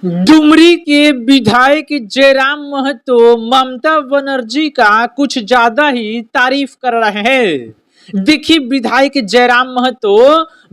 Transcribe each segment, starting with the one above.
डुमरी के विधायक जयराम महतो ममता बनर्जी का कुछ ज्यादा ही तारीफ कर रहे हैं। देखिए, विधायक जयराम महतो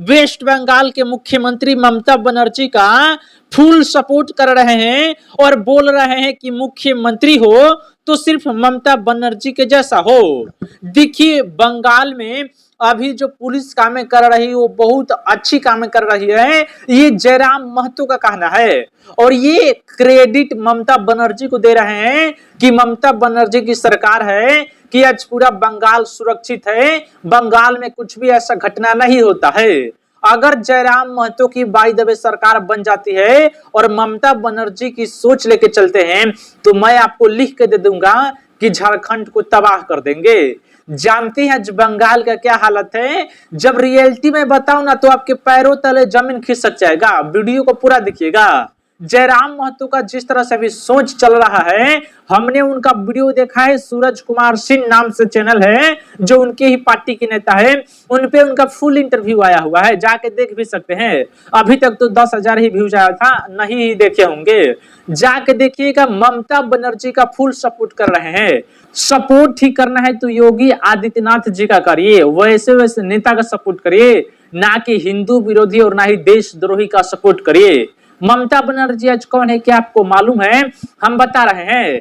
वेस्ट बंगाल के मुख्यमंत्री ममता बनर्जी का फुल सपोर्ट कर रहे हैं और बोल रहे हैं कि मुख्यमंत्री हो तो सिर्फ ममता बनर्जी के जैसा हो। देखिए, बंगाल में अभी जो पुलिस कामें कर रही है वो बहुत अच्छी कामें कर रही है, ये जयराम महतो का कहना है। और ये क्रेडिट ममता बनर्जी को दे रहे हैं कि ममता बनर्जी की सरकार है कि आज पूरा बंगाल सुरक्षित है, बंगाल में कुछ भी ऐसा घटना नहीं होता है। अगर जयराम महतो की बाय द वे सरकार बन जाती है और ममता बनर्जी की सोच लेके चलते हैं तो मैं आपको लिख के दे दूंगा कि झारखंड को तबाह कर देंगे। जानते हैं आज बंगाल का क्या हालत है? जब रियलिटी में बताऊं ना तो आपके पैरों तले जमीन खिसक जाएगा। वीडियो को पूरा देखिएगा। जयराम महतो का जिस तरह से अभी सोच चल रहा है, हमने उनका वीडियो देखा है। सूरज कुमार सिंह नाम से चैनल है जो उनके ही पार्टी के नेता है, उन पे उनका फुल इंटरव्यू आया हुआ है, जाके देख भी सकते हैं। अभी तक तो 10,000 ही व्यूज आया था, नहीं ही देखे होंगे, जाके देखिएगा। ममता बनर्जी का फुल सपोर्ट कर रहे हैं। सपोर्ट ही करना है तो योगी आदित्यनाथ जी का करिए, वैसे वैसे नेता का सपोर्ट करिए, ना कि हिंदू विरोधी और ना ही देशद्रोही का सपोर्ट करिए। ममता बनर्जी आज कौन है क्या आपको मालूम है? हम बता रहे हैं।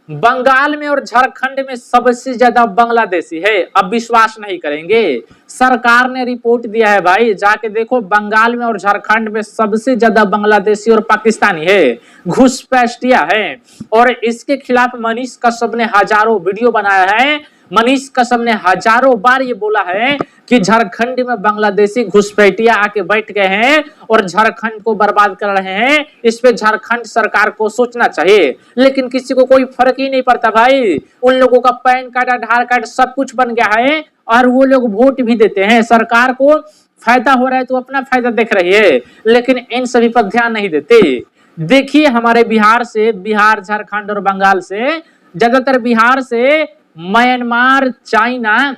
बंगाल में और झारखंड में सबसे ज्यादा बांग्लादेशी है। अब विश्वास नहीं करेंगे, सरकार ने रिपोर्ट दिया है भाई, जाके देखो। बंगाल में और झारखंड में सबसे ज्यादा बांग्लादेशी और पाकिस्तानी है, घुसपैठिया है। और इसके खिलाफ मनीष कश्यप ने हजारों वीडियो बनाया है। मनीष कश्यप ने हजारों बार ये बोला है कि झारखंड में बांग्लादेशी घुसपैठिया आके बैठ गए हैं और झारखंड को बर्बाद कर रहे हैं। इस पे झारखंड सरकार को सोचना चाहिए, लेकिन किसी को कोई फर्क ही नहीं पड़ता भाई। उन लोगों का पैन कार्ड, आधार कार्ड सब कुछ बन गया है और वो लोग वोट भी देते हैं। सरकार को फायदा हो रहा है तो अपना फायदा देख रही है, लेकिन इन सभी पर ध्यान नहीं देते। देखिए, हमारे बिहार से, बिहार, झारखंड और बंगाल से, ज्यादातर बिहार से म्यांमार, चाइना,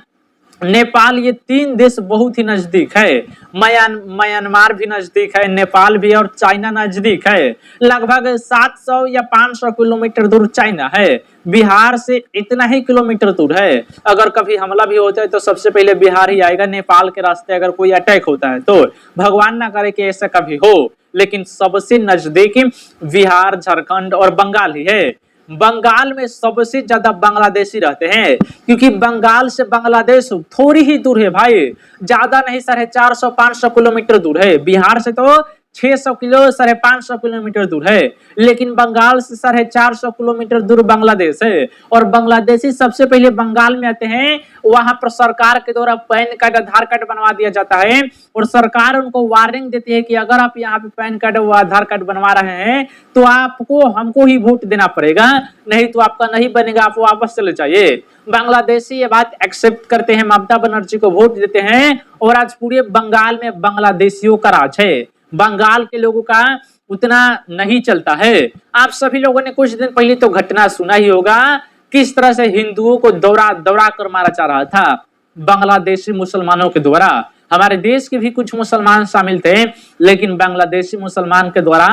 नेपाल, ये 3 देश बहुत ही नजदीक है। म्यांमार भी नजदीक है, नेपाल भी, और चाइना नजदीक है। लगभग 700 या 500 किलोमीटर दूर चाइना है, बिहार से इतना ही किलोमीटर दूर है। अगर कभी हमला भी होता है तो सबसे पहले बिहार ही आएगा। नेपाल के रास्ते अगर कोई अटैक होता है तो भगवान ना करे कि ऐसा कभी हो, लेकिन सबसे नजदीक बिहार, झारखंड और बंगाल ही है। बंगाल में सबसे ज्यादा बांग्लादेशी रहते हैं, क्योंकि बंगाल से बांग्लादेश थोड़ी ही दूर है भाई, ज्यादा नहीं, 450-500 किलोमीटर दूर है। बिहार से तो 600 किलो, 550 किलोमीटर दूर है, लेकिन बंगाल से 450 किलोमीटर दूर बांग्लादेश है। और बांग्लादेशी सबसे पहले बंगाल में आते हैं, वहां पर सरकार के द्वारा पैन कार्ड, आधार कार्ड बनवा दिया जाता है और सरकार उनको वार्निंग देती है कि अगर आप यहाँ पे पैन कार्ड व आधार कार्ड बनवा रहे हैं तो आपको, हमको ही वोट देना पड़ेगा, नहीं तो आपका नहीं बनेगा, आप वापस चले जाइए। बांग्लादेशी ये बात एक्सेप्ट करते हैं, ममता बनर्जी को वोट देते हैं और आज पूरे बंगाल में बांग्लादेशियों का राज है। बंगाल के लोगों का उतना नहीं चलता है। आप सभी लोगों ने कुछ दिन पहले तो घटना सुना ही होगा, किस तरह से हिंदुओं को दौड़ा दौड़ा कर मारा जा रहा था बांग्लादेशी मुसलमानों के द्वारा। हमारे देश के भी कुछ मुसलमान शामिल थे, लेकिन बांग्लादेशी मुसलमान के द्वारा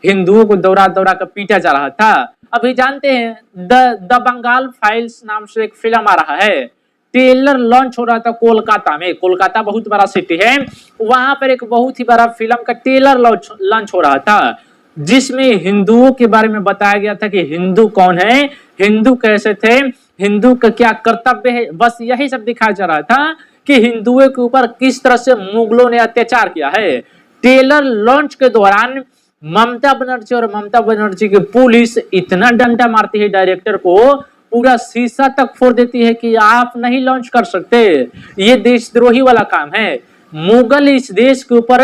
हिंदुओं को दौड़ा दौड़ा कर पीटा जा रहा था। अभी जानते हैं द बंगाल फाइल्स नाम से एक फिल्म आ रहा है, ट्रेलर लॉन्च हो रहा था कोलकाता में। कोलकाता बहुत बड़ा सिटी है, वहां पर एक बहुत ही बड़ा फिल्म का ट्रेलर लॉन्च हो रहा था, जिसमें हिंदुओं के बारे में बताया गया था कि हिंदू कौन है, हिंदू कैसे थे, हिंदू का क्या कर्तव्य है। बस यही सब दिखाया जा रहा था कि हिंदुओं के ऊपर किस तरह से मुगलों ने अत्याचार किया है। ट्रेलर लॉन्च के दौरान ममता बनर्जी और ममता बनर्जी की पुलिस इतना डंडा मारती है डायरेक्टर को, पूरा शीशा तक फोड़ देती है कि आप नहीं लॉन्च कर सकते, ये देशद्रोही वाला काम है। मुगल इस देश के ऊपर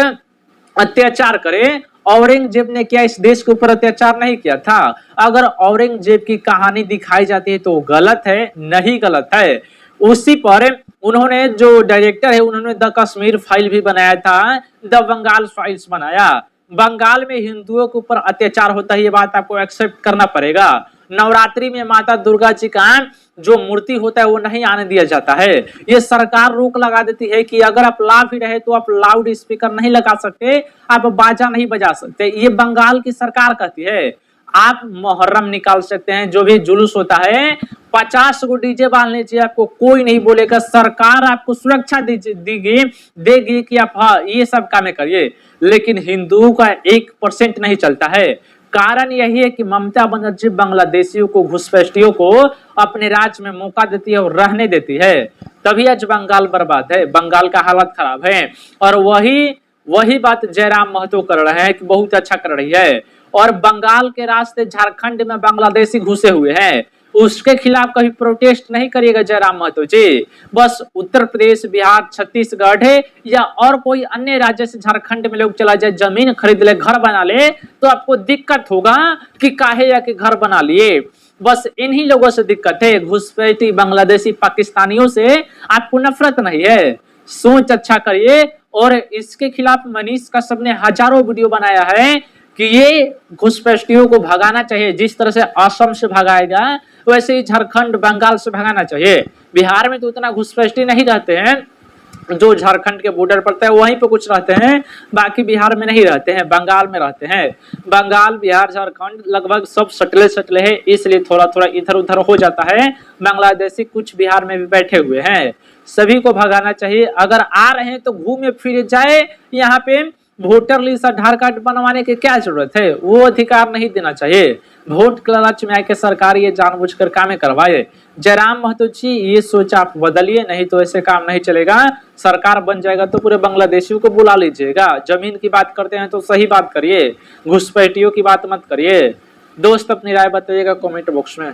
अत्याचार करे, औरंगजेब ने क्या इस देश के ऊपर अत्याचार नहीं किया था? अगर औरंगजेब की कहानी दिखाई जाती है तो गलत है, नहीं गलत है। उसी पर उन्होंने, जो डायरेक्टर है, उन्होंने द कश्मीर फाइल भी बनाया था, द बंगाल फाइल्स बनाया। बंगाल में हिंदुओं के ऊपर अत्याचार होता है, ये बात आपको एक्सेप्ट करना पड़ेगा। नवरात्रि में माता दुर्गा जी का जो मूर्ति होता है वो नहीं आने दिया जाता है। ये सरकार रोक लगा देती है कि अगर आप ला भी रहे तो आप लाउड स्पीकर नहीं लगा सकते, आप बाजा नहीं बजा सकते। ये बंगाल की सरकार कहती है। आप मुहर्रम निकाल सकते हैं, जो भी जुलूस होता है 50 गो डीजे बांध लीजिए, आपको कोई नहीं बोलेगा। सरकार आपको सुरक्षा देगी कि आप हाँ ये सब काम करिए, लेकिन हिंदुओं का 1% नहीं चलता है। कारण यही है कि ममता बनर्जी बांग्लादेशियों को, घुसपैठियों को अपने राज्य में मौका देती है और रहने देती है, तभी आज बंगाल बर्बाद है, बंगाल का हालत खराब है। और वही बात जयराम महतो कर रहे हैं कि बहुत अच्छा कर रही है। और बंगाल के रास्ते झारखंड में बांग्लादेशी घुसे हुए हैं, उसके खिलाफ कभी प्रोटेस्ट नहीं करिएगा जयराम महतो जी। बस उत्तर प्रदेश, बिहार, छत्तीसगढ़ है या और कोई अन्य राज्य से झारखंड में लोग चला जाए, जमीन खरीद ले, घर बना ले, तो आपको दिक्कत होगा कि काहे या कि घर बना लिए। बस इन्हीं लोगों से दिक्कत है, घुसपैठी बांग्लादेशी पाकिस्तानियों से आपको नफरत नहीं है। सोच अच्छा करिए। और इसके खिलाफ मनीष कश्यप ने हजारों वीडियो बनाया है कि ये घुसपैठियों को भगाना चाहिए, जिस तरह से असम से भगाएगा वैसे ही झारखंड, बंगाल से भगाना चाहिए। बिहार में तो उतना घुसपैठी नहीं रहते हैं, जो झारखंड के बॉर्डर पड़ता है वहीं पे कुछ रहते हैं, बाकी बिहार में नहीं रहते हैं, बंगाल में रहते हैं। बंगाल, बिहार, झारखंड लगभग सब सटले है, इसलिए थोड़ा थोड़ा इधर उधर हो जाता है। बांग्लादेशी कुछ बिहार में भी बैठे हुए हैं, सभी को भगाना चाहिए। अगर आ रहे हैं तो घूमे फिर जाए, यहाँ पे वोटर लिस्ट, आधार कार्ड बनवाने की क्या जरूरत है, वो अधिकार नहीं देना चाहिए। वोट के लालच में आके सरकार ये जानबूझकर काम करवाए। जयराम महतो जी ये सोच आप बदलिए, नहीं तो ऐसे काम नहीं चलेगा। सरकार बन जाएगा तो पूरे बांग्लादेशियों को बुला लीजिएगा। जमीन की बात करते हैं तो सही बात करिए, घुसपैठियों की बात मत करिए। दोस्त अपनी राय बताइएगा कमेंट बॉक्स में।